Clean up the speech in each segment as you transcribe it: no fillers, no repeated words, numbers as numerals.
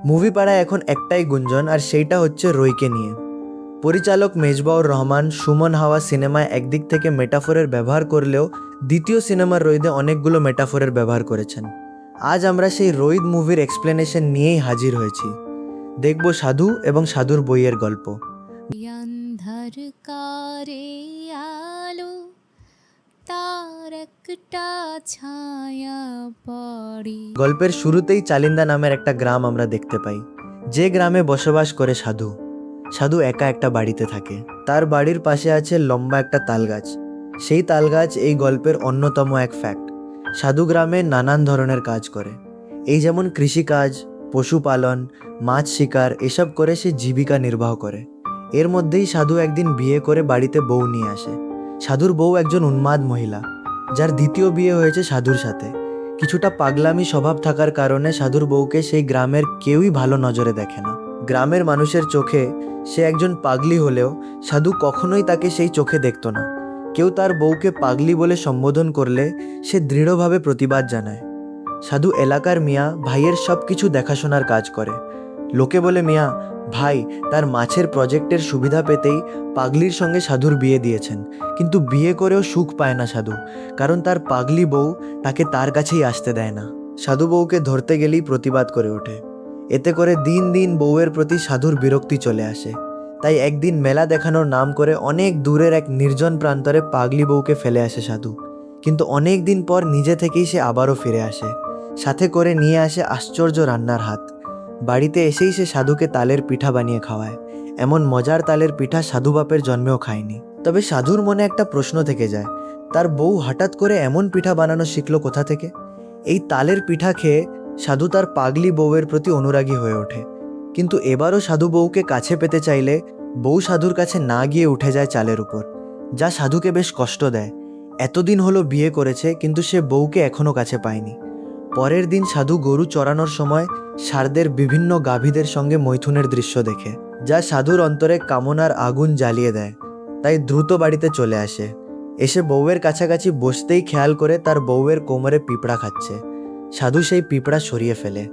Movie পাড়ায় এখন একটাই গুঞ্জন, আর সেইটা হচ্ছে রইকে নিয়ে। পরিচালক মেজবাউর রহমান সুমন হাওয়া সিনেমায় একদিক থেকে মেটাফোরের ব্যবহার করলেও দ্বিতীয় সিনেমার রইদে অনেকগুলো মেটাফোরের ব্যবহার করেছেন। আজ আমরা সেই রইদ মুভির এক্সপ্লেনেশন নিয়েই হাজির হয়েছি। দেখব সাধু এবং সাধুর বইয়ের গল্প। অন্ধকারে আলো তার একটা ছায়া পড়ে। গল্পের শুরুতেই চালিন্দা নামের একটা গ্রাম আমরা দেখতে পাই, যে গ্রামে বসবাস করে সাধু। সাধু একা একটা বাড়িতে থাকে। তার বাড়ির পাশে আছে লম্বা একটা তালগাছ। সেই তালগাছ এই গল্পের অন্যতম এক ফ্যাক্ট। সাধু গ্রামে নানান ধরনের কাজ করে, এই যেমন কৃষিকাজ, পশুপালন, মাছ শিকার, এসব করে সে জীবিকা নির্বাহ করে। এর মধ্যেই সাধু একদিন বিয়ে করে বাড়িতে বউ নিয়ে আসে। সাধুর বউ একজন উন্মাদ মহিলা, যার দ্বিতীয় বিয়ে হয়েছে সাধুর সাথে। কিছুটা পাগলামি স্বভাব থাকার কারণে সাধুর বউকে সেই গ্রামের কেউই ভালো নজরে দেখে না। গ্রামের মানুষের চোখে সে একজন পাগলি হলেও সাধু কখনোই তাকে সেই চোখে দেখত না। কেউ তার বউকে পাগলি বলে সম্বোধন করলে সে দৃঢ়ভাবে প্রতিবাদ জানায়। সাধু এলাকার মিয়া ভাইয়ের সব কিছু দেখাশোনার কাজ করে। লোকে বলে মিয়া ভাই তার মাছের প্রজেক্টের সুবিধা পেতেই পাগলির সঙ্গে সাধুর বিয়ে দিয়েছেন, কিন্তু বিয়ে করেও সুখ পায় না সাধু, কারণ তার পাগলি বউ তাকে তার কাছেই আসতে দেয় না। সাধু বউকে ধরতে গেলেই প্রতিবাদ করে ওঠে। এতে করে দিন দিন বউয়ের প্রতি সাধুর বিরক্তি চলে আসে। তাই একদিন মেলা দেখানোর নাম করে অনেক দূরের এক নির্জন প্রান্তরে পাগলি বউকে ফেলে আসে সাধু। কিন্তু অনেক দিন পর নিজে থেকেই সে আবারও ফিরে আসে। সাথে করে নিয়ে আসে আশ্চর্য রান্নার হাত। বাড়িতে এসেই সে সাধুকে তালের পিঠা বানিয়ে খাওয়ায়। এমন মজার তালের পিঠা সাধু বাপের জন্মেও খায়নি। তবে সাধুর মনে একটা প্রশ্ন থেকে যায়, তার বউ হঠাৎ করে এমন পিঠা বানানো শিখলো কোথা থেকে? এই তালের পিঠা খেয়ে সাধু তার পাগলি বউয়ের প্রতি অনুরাগী হয়ে ওঠে। কিন্তু এবারও সাধু বউকে কাছে পেতে চাইলে বউ সাধুর কাছে না গিয়ে উঠে যায় চালের উপর, যা সাধুকে বেশ কষ্ট দেয়। এতদিন হলো বিয়ে করেছে, কিন্তু সে বউকে এখনও কাছে পায়নি। পরের দিন সাধু গরু চড়ানোর সময় ষাঁড়দের বিভিন্ন গাভীদের সঙ্গে মৈথুনের দৃশ্য দেখে, যা সাধুর অন্তরে কামনার আগুন জ্বালিয়ে দেয়। তাই দ্রুত বাড়িতে চলে আসে। এসে বউয়ের কাছাকাছি বসতেই খেয়াল করে তার বউয়ের কোমরে পিঁপড়া খাচ্ছে। সাধু সেই পিঁপড়া সরিয়ে ফেলে।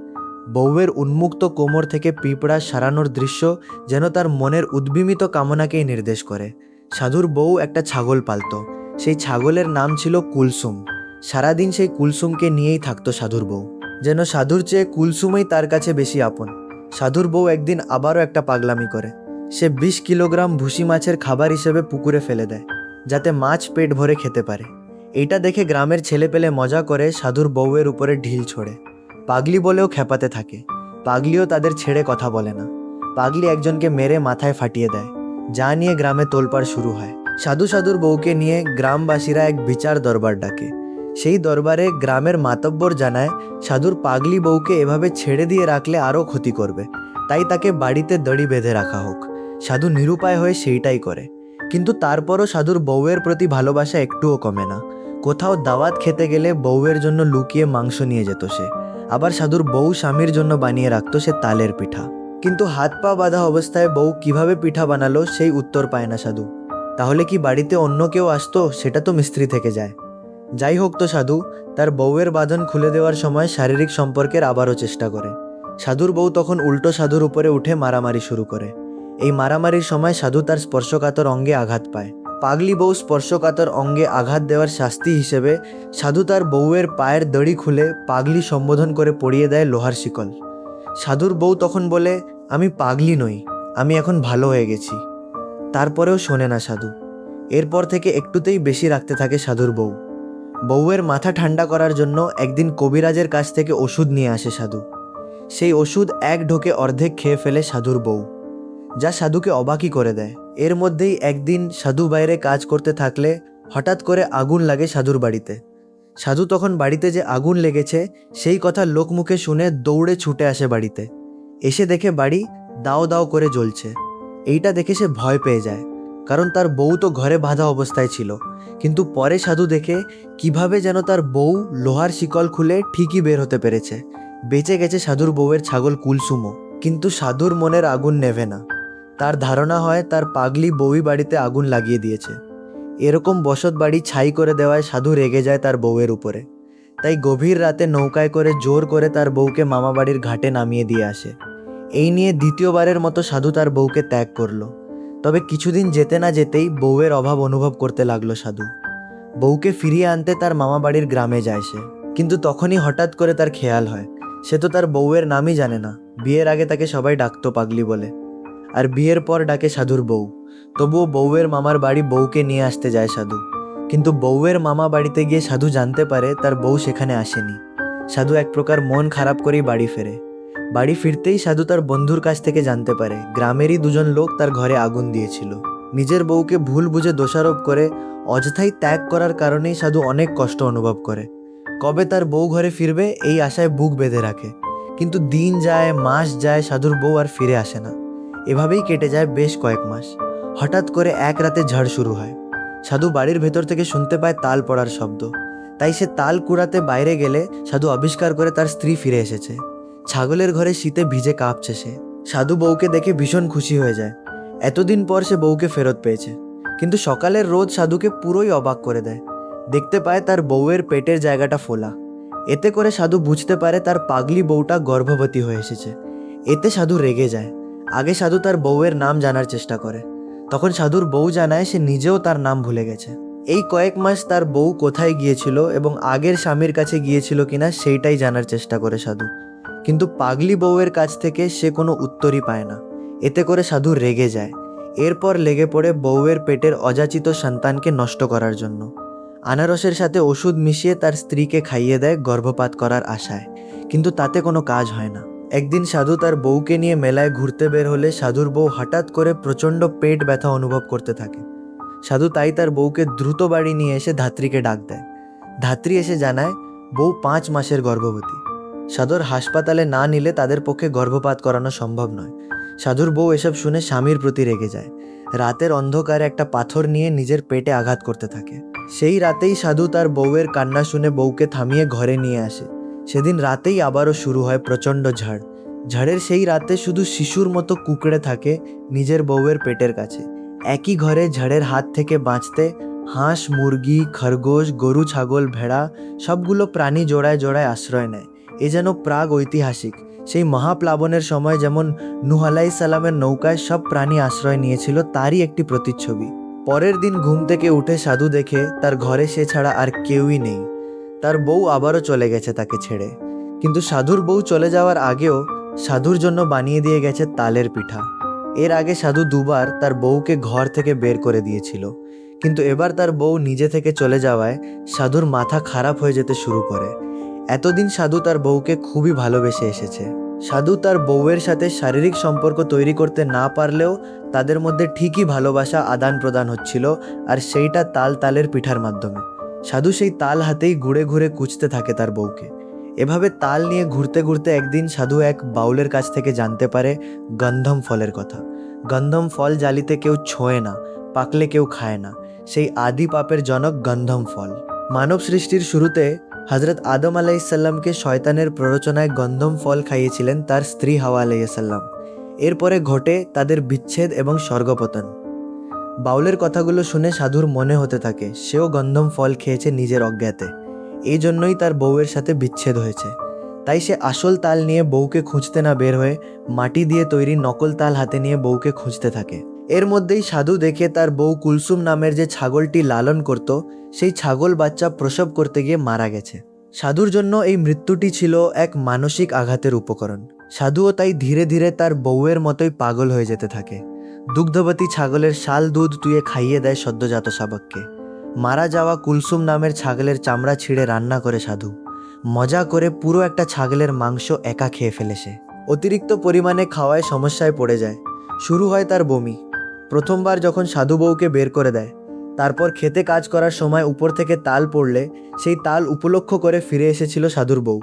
বউয়ের উন্মুক্ত কোমর থেকে পিঁপড়া সারানোর দৃশ্য যেন তার মনের উদ্বিমিত কামনাকেই নির্দেশ করে। সাধুর বউ একটা ছাগল পালত। সেই ছাগলের নাম ছিল কুলসুম। সারাদিন সেই কুলসুমকে নিয়েই থাকতো সাধুর বউ, যেন সাধুর চেয়ে কুলসুমই তার কাছে বেশি আপন। সাধুর বউ একদিন আবারও একটা পাগলামি করে। সে 20 কিলোগ্রাম ভুসি মাছের খাবার হিসেবে পুকুরে ফেলে দেয়, যাতে মাছ পেট ভরে খেতে পারে। এইটা দেখে গ্রামের ছেলেপেলে মজা করে সাধুর বউয়ের উপরে ঢিল ছোড়ে। পাগলি বলেও খেপাতে থাকে। পাগলিও তাদের ছেড়ে কথা বলে না। পাগলি একজনকে মেরে মাথায় ফাটিয়ে দেয়, যা নিয়ে গ্রামে তোলপাড় শুরু হয়। সাধুর বউকে নিয়ে গ্রামবাসীরা এক বিচার দরবার ডাকে। সেই দরবারে গ্রামের মাতব্বর জানায় সাধুর পাগলি বউকে এভাবে ছেড়ে দিয়ে রাখলে আরও ক্ষতি করবে, তাই তাকে বাড়িতে দড়ি বেঁধে রাখা হোক। সাধু নিরুপায় হয়ে সেইটাই করে। কিন্তু তারপরও সাধুর বউয়ের প্রতি ভালোবাসা একটুও কমে না। কোথাও দাওয়াত খেতে গেলে বউয়ের জন্য লুকিয়ে মাংস নিয়ে যেত সে। আবার সাধুর বউ স্বামীর জন্য বানিয়ে রাখতো সে তালের পিঠা। কিন্তু হাত পা বাঁধা অবস্থায় বউ কিভাবে পিঠা বানালো সেই উত্তর পায় না সাধু। তাহলে কি বাড়িতে অন্য কেউ আসতো? সেটা তো মিস্ত্রি থেকে যায়। যাই হোক, তো সাধু তার বউয়ের বাঁধন খুলে দেওয়ার সময় শারীরিক সম্পর্কের আবারও চেষ্টা করে। সাধুর বউ তখন উল্টো সাধুর উপরে উঠে মারামারি শুরু করে। এই মারামারির সময় সাধু তার স্পর্শকাতর অঙ্গে আঘাত পায়। পাগলি বউ স্পর্শকাতর অঙ্গে আঘাত দেওয়ার শাস্তি হিসেবে সাধু তার বউয়ের পায়ের দড়ি খুলে পাগলি সম্বোধন করে পরিয়ে দেয় লোহার শিকল। সাধুর বউ তখন বলে, আমি পাগলি নই, আমি এখন ভালো হয়ে গেছি। তারপরেও শোনে না সাধু। এরপর থেকে একটুতেই বেশি রাখতে থাকে সাধুর বউ। বউয়ের মাথা ঠান্ডা করার জন্য একদিন কবিরাজের কাছ থেকে ওষুধ নিয়ে আসে সাধু। সেই ওষুধ এক ঢোকে অর্ধেক খেয়ে ফেলে সাধুর বউ, যা সাধুকে অবাকই করে দেয়। এর মধ্যেই একদিন সাধু বাইরে কাজ করতে থাকলে হঠাৎ করে আগুন লাগে সাধুর বাড়িতে। সাধু তখন বাড়িতে যে আগুন লেগেছে সেই কথা লোকমুখে শুনে দৌড়ে ছুটে আসে বাড়িতে। এসে দেখে বাড়ি দাও দাও করে জ্বলছে। এইটা দেখে সে ভয় পেয়ে যায়, কারণ তার বউ তো ঘরে বাঁধা অবস্থায় ছিল। কিন্তু পরে সাধু দেখে কিভাবে যেন তার বউ লোহার শিকল খুলে ঠিকই বের হতে পেরেছে। বেঁচে গেছে সাধুর বউয়ের ছাগল কুলসুমও। কিন্তু সাধুর মনের আগুন নেভে না। তার ধারণা হয় তার পাগলি বউই বাড়িতে আগুন লাগিয়ে দিয়েছে। এরকম বসত বাড়ি ছাই করে দেওয়ায় সাধু রেগে যায় তার বউয়ের উপরে। তাই গভীর রাতে নৌকায় করে জোর করে তার বউকে মামাবাড়ির ঘাটে নামিয়ে দিয়ে আসে। এই নিয়ে দ্বিতীয়বারের মতো সাধু তার বউকে ত্যাগ করলো। তবে কিছুদিন যেতে না যেতেই বউয়ের অভাব অনুভব করতে লাগলো সাধু। বউকে ফিরিয়ে আনতে তার মামা বাড়ির গ্রামে যায় সে, কিন্তু তখনই হঠাৎ করে তার খেয়াল হয় সে তো তার বউয়ের নামই জানে না। বিয়ের আগে তাকে সবাই ডাকতো পাগলি বলে, আর বিয়ের পর ডাকে সাধুর বউ। তবুও বউয়ের মামার বাড়ি বউকে নিয়ে আসতে যায় সাধু, কিন্তু বউয়ের মামা বাড়িতে গিয়ে সাধু জানতে পারে তার বউ সেখানে আসেনি। সাধু এক প্রকার মন খারাপ করেই বাড়ি ফেরে। বাড়ি ফিরতেই সাধু তার বন্ধুর কাছ থেকে জানতে পারে গ্রামেরই দুজন লোক তার ঘরে আগুন দিয়েছিল। নিজের বউকে ভুল বুঝে দোষারোপ করে অযথাই ত্যাগ করার কারণেই সাধু অনেক কষ্ট অনুভব করে। কবে তার বউ ঘরে ফিরবে এই আশায় বুক বেঁধে রাখে, কিন্তু দিন যায় মাস যায়, সাধুর বউ আর ফিরে আসে না। এভাবেই কেটে যায় বেশ কয়েক মাস। হঠাৎ করে এক রাতে ঝড় শুরু হয়। সাধু বাড়ির ভেতর থেকে শুনতে পায় তাল পড়ার শব্দ। তাই সে তাল কুড়াতে বাইরে গেলে সাধু আবিষ্কার করে তার স্ত্রী ফিরে এসেছে। ছাগলের ঘরে শীতে ভিজে কাঁপছে সে। সাধু বউকে দেখে ভীষণ খুশি হয়ে যায়। এতদিন পর সে বউকে ফেরত পেয়েছে। কিন্তু সকালের রোদ সাধুকে পুরোই অবাক করে দেয়। দেখতে পায় তার বউয়ের পেটের জায়গাটা ফোলা। এতে করে সাধু বুঝতে পারে তার পাগলি বউটা গর্ভবতী হয়ে এসেছে। এতে সাধু রেগে যায়। আগে সাধু তার বউয়ের নাম জানার চেষ্টা করে। তখন সাধুর বউ জানায় সে নিজেও তার নাম ভুলে গেছে। এই কয়েক মাস তার বউ কোথায় গিয়েছিল এবং আগের স্বামীর কাছে গিয়েছিল কিনা সেইটাই জানার চেষ্টা করে সাধু, কিন্তু পাগলি বউয়ের কাছ থেকে সে কোনো উত্তরই পায় না। এতে করে সাধু রেগে যায়। এরপর লেগে পড়ে বউয়ের পেটের অযাচিত সন্তানকে নষ্ট করার জন্য। আনারসের সাথে ওষুধ মিশিয়ে তার স্ত্রীকে খাইয়ে দেয় গর্ভপাত করার আশায়, কিন্তু তাতে কোনো কাজ হয় না। একদিন সাধু তার বউকে নিয়ে মেলায় ঘুরতে বের হলে সাধুর বউ হঠাৎ করে প্রচণ্ড পেট ব্যথা অনুভব করতে থাকে। সাধু তাই তার বউকে দ্রুত বাড়ি নিয়ে এসে ধাত্রীকে ডাক দেয়। ধাত্রী এসে জানায় বউ 5 মাসের গর্ভবতী। সাধুর হাসপাতালে না নিলে তাদের পক্ষে গর্ভপাত করানো সম্ভব নয়। সাধুর বউ এসব শুনে স্বামীর প্রতি রেগে যায়। রাতের অন্ধকারে একটা পাথর নিয়ে নিজের পেটে আঘাত করতে থাকে। সেই রাতেই সাধু তার বউয়ের কান্না শুনে বউকে থামিয়ে ঘরে নিয়ে আসে। সেদিন রাতেই আবারও শুরু হয় প্রচণ্ড ঝড়। ঝড়ের সেই রাতে শুধু শিশুর মতো কুঁকড়ে থাকে নিজের বউয়ের পেটের কাছে। একই ঘরে ঝড়ের হাত থেকে বাঁচতে হাঁস, মুরগি, খরগোশ, গরু, ছাগল, ভেড়া সবগুলো প্রাণী জোড়ায় জোড়ায় আশ্রয় নেয়। এ যেন প্রাগ ঐতিহাসিক সেই মহাপ্লাবনের সময় যেমন নূহ আলাইহিস সালামের নৌকায় সব প্রাণী আশ্রয় নিয়েছিল, তারই একটি প্রতিচ্ছবি। পরের দিন ঘুম থেকে উঠে সাধু দেখে তার ঘরে সে ছাড়া আর কেউই নেই। তার বউ আবারও চলে গেছে তাকে ছেড়ে। কিন্তু সাধুর বউ চলে যাওয়ার আগেও সাধুর জন্য বানিয়ে দিয়ে গেছে তালের পিঠা। এর আগে সাধু দুবার তার বউকে ঘর থেকে বের করে দিয়েছিল, কিন্তু এবার তার বউ নিজে থেকে চলে যাওয়ায় সাধুর মাথা খারাপ হয়ে যেতে শুরু করে। এতদিন সাধু তার বউকে খুবই ভালোবেসে এসেছে। সাধু তার বউয়ের সাথে শারীরিক সম্পর্ক তৈরি করতে না পারলেও তাদের মধ্যে ঠিকই ভালোবাসা আদান প্রদান হচ্ছিল, আর সেইটা তালের পিঠার মাধ্যমে। সাধু সেই তাল হাতেই ঘুরে ঘুরে কুঁচতে থাকে তার বউকে। এভাবে তাল নিয়ে ঘুরতে ঘুরতে একদিন সাধু এক বাউলের কাছ থেকে জানতে পারে গন্ধম ফলের কথা। গন্ধম ফল জালিতে কেউ ছোঁয় না, পাকলে কেউ খায় না। সেই আদি পাপের জনক গন্ধম ফল। মানব সৃষ্টির শুরুতে হজরত আদম আলাইসাল্লামকে শয়তানের প্ররোচনায় গন্ধম ফল খাইয়েছিলেন তার স্ত্রী হাওয়া আলাইসাল্লাম। এরপরে ঘটে তাদের বিচ্ছেদ এবং স্বর্গপতন। বাউলের কথাগুলো শুনে সাধুর মনে হতে থাকে সেও গন্ধম ফল খেয়েছে নিজের অজ্ঞাতে। এই জন্যই তার বউয়ের সাথে বিচ্ছেদ হয়েছে। তাই সে আসল তাল নিয়ে বউকে খুঁজতে না বের হয়ে মাটি দিয়ে তৈরি নকল তাল হাতে নিয়ে বউকে খুঁজতে থাকে। এর মধ্যেই সাধু দেখে তার বউ কুলসুম নামের যে ছাগলটি লালন করত সেই ছাগল বাচ্চা প্রসব করতে গিয়ে মারা গেছে। সাধুর জন্য এই মৃত্যুটি ছিল এক মানসিক আঘাতের উপকরণ। সাধুও তাই ধীরে ধীরে তার বউয়ের মতোই পাগল হয়ে যেতে থাকে। দুগ্ধবতী ছাগলের শাল দুধ তুয়ে খাইয়ে দেয় সদ্যজাত শাবককে। মারা যাওয়া কুলসুম নামের ছাগলের চামড়া ছিঁড়ে রান্না করে সাধু। মজা করে পুরো একটা ছাগলের মাংস একা খেয়ে ফেলে সে। অতিরিক্ত পরিমাণে খাওয়ায় সমস্যায় পড়ে যায়। শুরু হয় তার বমি। প্রথমবার যখন সাধু বউকে বের করে দেয়, তারপর খেতে কাজ করার সময় উপর থেকে তাল পড়লে সেই তাল উপলক্ষ করে ফিরে এসেছিল সাধুর বউ।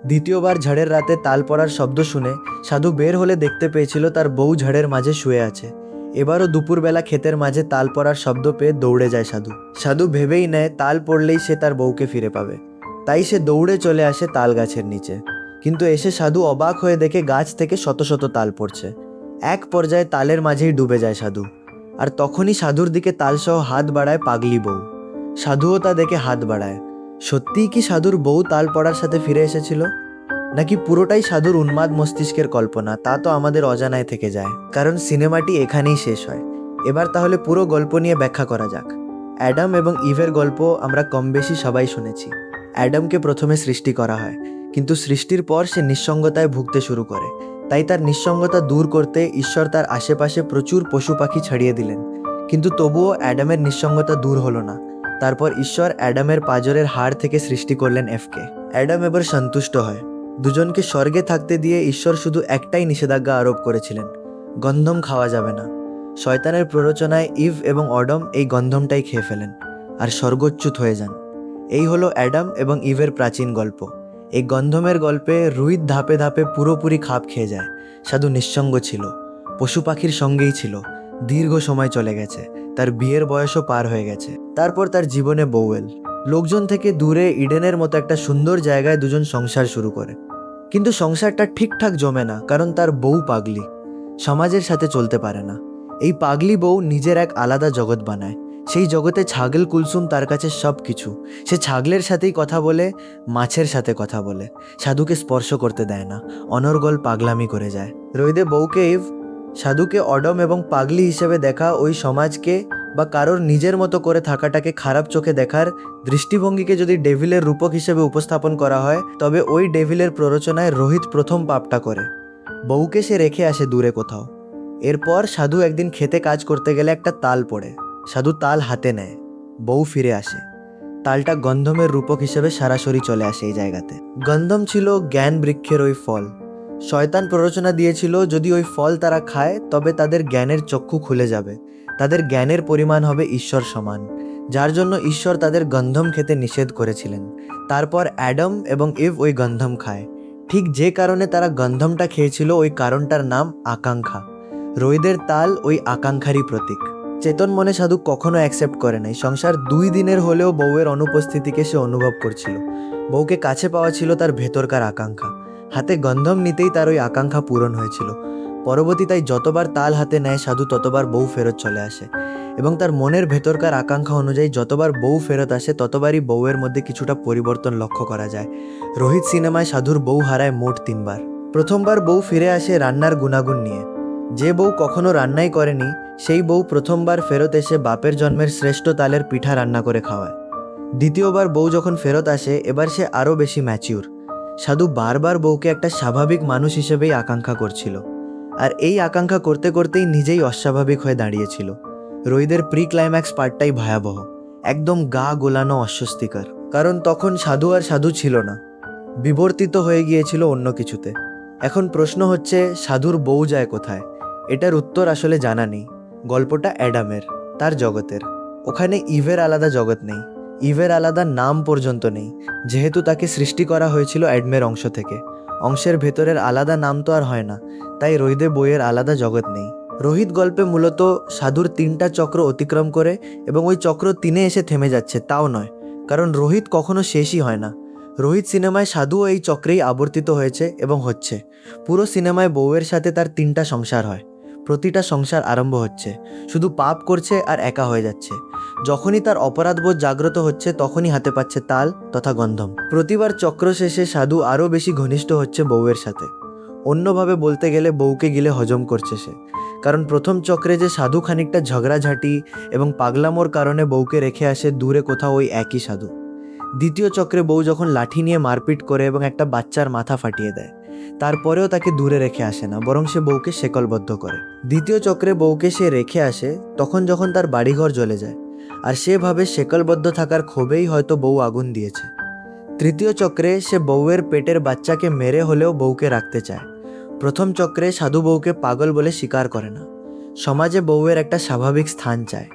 দ্বিতীয়বার ঝড়ের রাতে তাল পড়ার শব্দ শুনে সাধু বের হলে দেখতে পেয়েছিল তার বউ ঝড়ের মাঝে শুয়ে আছে। এবারও দুপুরবেলা ক্ষেতের মাঝে তাল পড়ার শব্দ পেয়ে দৌড়ে যায় সাধু। সাধু ভেবেই নেয় তাল পড়লেই সে তার বউকে ফিরে পাবে। তাই সে দৌড়ে চলে আসে তাল গাছের নিচে। কিন্তু এসে সাধু অবাক হয়ে দেখে গাছ থেকে শত শত তাল পড়ছে। এক পর্যায়ে তালের মাঝেই ডুবে যায় সাধু। আর তখনই সাধুর দিকে তালসহ হাত বাড়ায় পাগলি বউ। সাধুও তা দেখে হাত বাড়ায়। সত্যিই কি সাধুর বউ তাল পড়ার সাথে ফিরে এসেছিল? নাকি পুরোটাই সাধুর উন্মাদ মস্তিষ্কের কল্পনা, তা তো আমাদের অজানায় থেকে যায়, কারণ সিনেমাটি এখানেই শেষ হয়। এবার তাহলে পুরো গল্প নিয়ে ব্যাখ্যা করা যাক। অ্যাডাম এবং ইভের গল্প আমরা কম বেশি সবাই শুনেছি। অ্যাডামকে প্রথমে সৃষ্টি করা হয়, কিন্তু সৃষ্টির পর সে নিঃসঙ্গতায় ভুগতে শুরু করে। তাই তার নিঃসঙ্গতা দূর করতে ঈশ্বর তার আশেপাশে প্রচুর পশু পাখি ছড়িয়ে দিলেন, কিন্তু তবুও অ্যাডামের নিঃসঙ্গতা দূর হলো না। তারপর ঈশ্বর অ্যাডামের পাঁজরের হাড় থেকে সৃষ্টি করলেন এভকে। অ্যাডাম এবার সন্তুষ্ট হয়। দুজনকে স্বর্গে থাকতে দিয়ে ঈশ্বর শুধু একটাই নিষেধাজ্ঞা আরোপ করেছিলেন, গন্ধম খাওয়া যাবে না। শয়তানের প্ররোচনায় ইভ এবং অডম এই গন্ধমটাই খেয়ে ফেলেন আর স্বর্গচ্যুত হয়ে যান। এই হলো অ্যাডাম এবং ইভের প্রাচীন গল্প। এই গন্ধমের গল্পে রুহিত ধাপে ধাপে পুরোপুরি খাপ খেয়ে যায়। সাধু নিঃসঙ্গ ছিল, পশু পাখির সঙ্গেই ছিল, দীর্ঘ সময় চলে গেছে, তার বিয়ের বয়সও পার হয়ে গেছে। তারপর তার জীবনে বউয়েল। লোকজন থেকে দূরে ইডেনের মতো একটা সুন্দর জায়গায় দুজন সংসার শুরু করে, কিন্তু সংসারটা ঠিকঠাক জমে না, কারণ তার বউ পাগলি, সমাজের সাথে চলতে পারে না। এই পাগলি বউ নিজের এক আলাদা জগৎ বানায়। সেই জগতে ছাগল কুলসুম তার কাছে সব কিছু। সে ছাগলের সাথেই কথা বলে, মাছের সাথে কথা বলে, সাধুকে স্পর্শ করতে দেয় না, অনর্গল পাগলামি করে যায়। রইদে বউকে ইভ, সাধুকে অডম এবং পাগলি হিসেবে দেখা ওই সমাজকে বা কারোর নিজের মতো করে থাকাটাকে খারাপ চোখে দেখার দৃষ্টিভঙ্গিকে যদি ডেভিলের রূপক হিসেবে উপস্থাপন করা হয়, তবে ওই ডেভিলের প্ররোচনায় রোহিত প্রথম পাপটা করে। বউকে সে রেখে আসে দূরে কোথাও। এরপর সাধু একদিন খেতে কাজ করতে গেলে একটা তাল পড়ে। সাধু তাল হাতে নেয়, বউ ফিরে আসে। তালটা গন্ধমের রূপক হিসেবে সরাসরি চলে আসে এই জায়গাতে। গন্ধম ছিল জ্ঞান বৃক্ষের ওই ফল। শয়তান প্ররোচনা দিয়েছিল যদি ওই ফল তারা খায় তবে তাদের জ্ঞানের চক্ষু খুলে যাবে, তাদের জ্ঞানের পরিমাণ হবে ঈশ্বর সমান, যার জন্য ঈশ্বর তাদের গন্ধম খেতে নিষেধ করেছিলেন। তারপর অ্যাডম এবং ইভ ওই গন্ধম খায়। ঠিক যে কারণে তারা গন্ধমটা খেয়েছিল ওই কারণটার নাম আকাঙ্ক্ষা। রোহিতের তাল ওই আকাঙ্ক্ষারই প্রতীক। চেতন মনে সাধু কখনো অ্যাকসেপ্ট করে নাই সংসার 2 দিনের হলেও বউয়ের অনুপস্থিতিকে সে অনুভব করছিল। বউকে কাছে পাওয়া ছিল তার ভেতরকার আকাঙ্ক্ষা। হাতে গন্ধম নিতেই তার ওই আকাঙ্ক্ষা পূরণ হয়েছিল। পরবর্তী তাই যতবার তাল হাতে নেয় সাধু ততবার বউ ফেরত চলে আসে, এবং তার মনের ভেতরকার আকাঙ্ক্ষা অনুযায়ী যতবার বউ ফেরত আসে ততবারই বউয়ের মধ্যে কিছুটা পরিবর্তন লক্ষ্য করা যায়। রোহিত সিনেমায় সাধুর বউ হারায় মোট 3 বার। প্রথমবার বউ ফিরে আসে রান্নার গুণাগুণ নিয়ে। যে বউ কখনো রান্নাই করেনি সেই বউ প্রথমবার ফেরত এসে বাপের জন্মের শ্রেষ্ঠ তালের পিঠা রান্না করে খাওয়ায়। দ্বিতীয়বার বউ যখন ফেরত আসে এবার সে আরও বেশি ম্যাচিউর। সাধু বারবার বউকে একটা স্বাভাবিক মানুষ হিসেবেই আকাঙ্ক্ষা করছিল, আর এই আকাঙ্ক্ষা করতে করতেই নিজেই অস্বাভাবিক হয়ে দাঁড়িয়েছিল। রোহিতের প্রি ক্লাইম্যাক্স পার্টটাই ভয়াবহ, একদম গা গোলানো অস্বস্তিকর, কারণ তখন সাধু আর সাধু ছিল না, বিবর্তিত হয়ে গিয়েছিল অন্য কিছুতে। এখন প্রশ্ন হচ্ছে সাধুর বউ যায় কোথায়? এটার উত্তর আসলে জানা নেই। গল্পটা অ্যাডামের, তার জগতের। ওখানে ইভের আলাদা জগৎ নেই, ইভের আলাদা নাম পর্যন্ত নেই, যেহেতু তাকে সৃষ্টি করা হয়েছিল অ্যাডমের অংশ থেকে। অংশের ভেতরের আলাদা নাম তো আর হয় না, তাই রোহিতে বইয়ের আলাদা জগৎ নেই। রোহিত গল্পে মূলত সাধুর 3টা চক্র অতিক্রম করে এবং ওই চক্র 3-এ এসে থেমে যাচ্ছে তাও নয়, কারণ রোহিত কখনো শেষই হয় না। রোহিত সিনেমায় সাধুও এই চক্রেই আবর্তিত হয়েছে এবং হচ্ছে। পুরো সিনেমায় বউয়ের সাথে তার 3টা সংসার হয়। প্রতিটা সংসার আরম্ভ হচ্ছে, শুধু পাপ করছে আর একা হয়ে যাচ্ছে। যখনই তার অপরাধবোধ জাগ্রত হচ্ছে তখনই হাতে পাচ্ছে তাল তথা গন্ধম। প্রতিবার চক্র শেষে সাধু আরও বেশি ঘনিষ্ঠ হচ্ছে বউয়ের সাথে। অন্যভাবে বলতে গেলে বউকে গিলে হজম করছে সে, কারণ প্রথম চক্রে যে সাধু খানিকটা ঝগড়াঝাঁটি এবং পাগলামোর কারণে বউকে রেখে আসে দূরে কোথাও ওই একই সাধু। দ্বিতীয় চক্রে বউ যখন লাঠি নিয়ে মারপিট করে এবং একটা বাচ্চার মাথা ফাটিয়ে দেয়, তারপরেও তাকে দূরে রেখে আসে না, বরং সে বউকে শেকলবদ্ধ করে। দ্বিতীয় চক্রে বউকে সে রেখে আসে তখন যখন তার বাড়িঘর জ্বলে যায়, আর সে ভাবে শেকলবদ্ধ থাকার ক্ষোভেই হয়তো বউ আগুন দিয়েছে। তৃতীয় চক্রে সে বউয়ের পেটের বাচ্চাকে মেরে হলেও বউকে রাখতে চায়। প্রথম চক্রে সাধু বউকে পাগল বলে স্বীকার করে না, সমাজে বউয়ের একটা স্বাভাবিক স্থান চায়।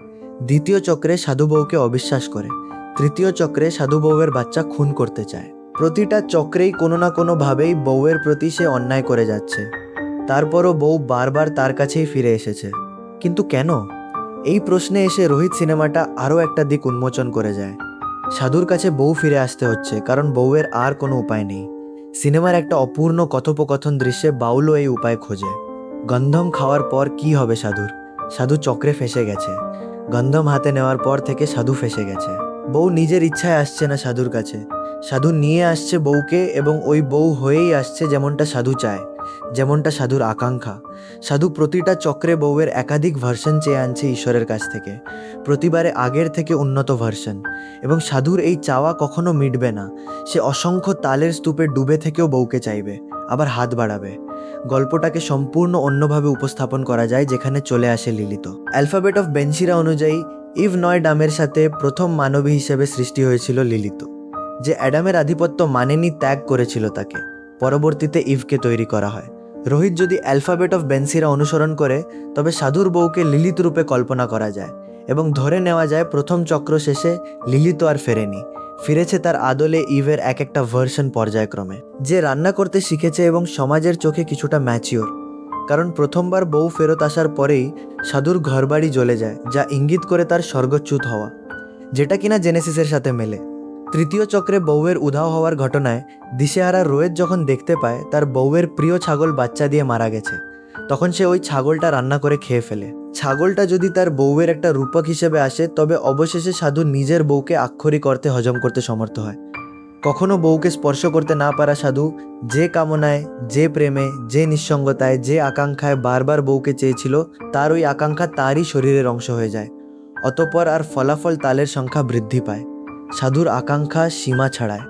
দ্বিতীয় চক্রে সাধু বউকে অবিশ্বাস করে। তৃতীয় চক্রে সাধু বউয়ের বাচ্চা খুন করতে চায়। প্রতিটা চক্রেই কোনো না কোনোভাবেই বউয়ের প্রতি সে অন্যায় করে যাচ্ছে। তারপরও বউ বারবার তার কাছেই ফিরে এসেছে, কিন্তু কেন? এই প্রশ্নে এসে রোহিত সিনেমাটা আরও একটা দিক উন্মোচন করে যায়। সাধুর কাছে বউ ফিরে আসতে হচ্ছে কারণ বউয়ের আর কোনো উপায় নেই। সিনেমার একটা অপূর্ণ কথোপকথন দৃশ্যে বাউলও এই উপায় খোঁজে। গন্ধম খাওয়ার পর কি হবে সাধুর? সাধু চক্রে ফেঁসে গেছে। গন্ধম হাতে নেওয়ার পর থেকে সাধু ফেঁসে গেছে। বউ নিজের ইচ্ছায় আসছে না সাধুর কাছে, সাধু নিয়ে আসছে বউকে এবং ওই বউ হয়েই আসছে যেমনটা সাধু চায়, যেমনটা সাধুর আকাঙ্ক্ষা। সাধু প্রতিটা চক্রে বউয়ের একাধিক ভার্সন চেয়ে আনছে ঈশ্বরের কাছ থেকে, প্রতিবারে আগের থেকে উন্নত ভার্সন। এবং সাধুর এই চাওয়া কখনো মিটবে না, সে অসংখ্য তালের স্তূপে ডুবে থেকেও বউকে চাইবে, আবার হাত বাড়াবে। গল্পটাকে সম্পূর্ণ অন্যভাবে উপস্থাপন করা যায় যেখানে চলে আসে লিলিত। অ্যালফাবেট অফ বেনসিরা অনুযায়ী ইভ নয় ডামের সাথে প্রথম মানবী হিসেবে সৃষ্টি হয়েছিল লিলিত, যে অ্যাডামের আধিপত্য মানেনি, ত্যাগ করেছিল তাকে। পরবর্তীতে ইভকে তৈরি করা হয়। রোহিত যদি অ্যালফাবেট অফ বেনসিরা অনুসরণ করে, তবে সাধুর বউকে লিলিত রূপে কল্পনা করা যায় এবং ধরে নেওয়া যায় প্রথম চক্র শেষে লিলিত আর ফেরেনি, ফিরেছে তার আদলে ইভের এক একটা ভার্সন পর্যায়ক্রমে, যে রান্না করতে শিখেছে এবং সমাজের চোখে কিছুটা ম্যাচিওর। কারণ প্রথমবার বউ ফেরত আসার পরেই সাধুর ঘরবাড়ি জ্বলে যায়, যা ইঙ্গিত করে তার স্বর্গচ্যুত হওয়া, যেটা কিনা জেনেসিসের সাথে মেলে। তৃতীয় চক্রে বউয়ের উধাও হওয়ার ঘটনায় দিশেহারা রোহিত যখন দেখতে পায় তার বউয়ের প্রিয় ছাগল বাচ্চা দিয়ে মারা গেছে, তখন সে ওই ছাগলটা রান্না করে খেয়ে ফেলে। ছাগলটা যদি তার বউয়ের একটা রূপক হিসেবে আসে, তবে অবশেষে সাধু নিজের বউকে আক্ষরিক অর্থে হজম করতে সমর্থ হয়। কখনো বউকে স্পর্শ করতে না পারা সাধু যে কামনায়, যে প্রেমে, যে নিঃসঙ্গতায়, যে আকাঙ্ক্ষায় বারবার বউকে চেয়েছিল, তার ওই আকাঙ্ক্ষা তারই শরীরের অংশ হয়ে যায়। অতঃপর আর ফলাফল তালের সংখ্যা বৃদ্ধি পায়। সাধুর আকাঙ্ক্ষা সীমা ছাড়ায়।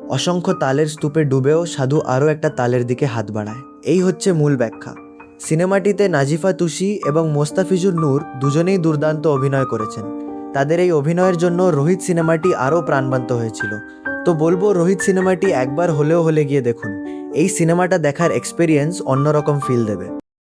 অসংখ্য তালের স্তূপে ডুবেও সাধু আরও একটা তালের দিকে হাত বাড়ায়। এই হচ্ছে মূল ব্যাখ্যা। সিনেমাটিতে নাজিফা তুষি এবং মোস্তাফিজুর নূর দুজনেই দুর্দান্ত অভিনয় করেছেন। তাদের এই অভিনয়ের জন্য রোহিত সিনেমাটি আরও প্রাণবন্ত হয়েছিল। তো বলবো, রোহিত সিনেমাটি একবার হলেও হলে গিয়ে দেখুন। এই সিনেমাটা দেখার এক্সপিরিয়েন্স অন্যরকম ফিল দেবে।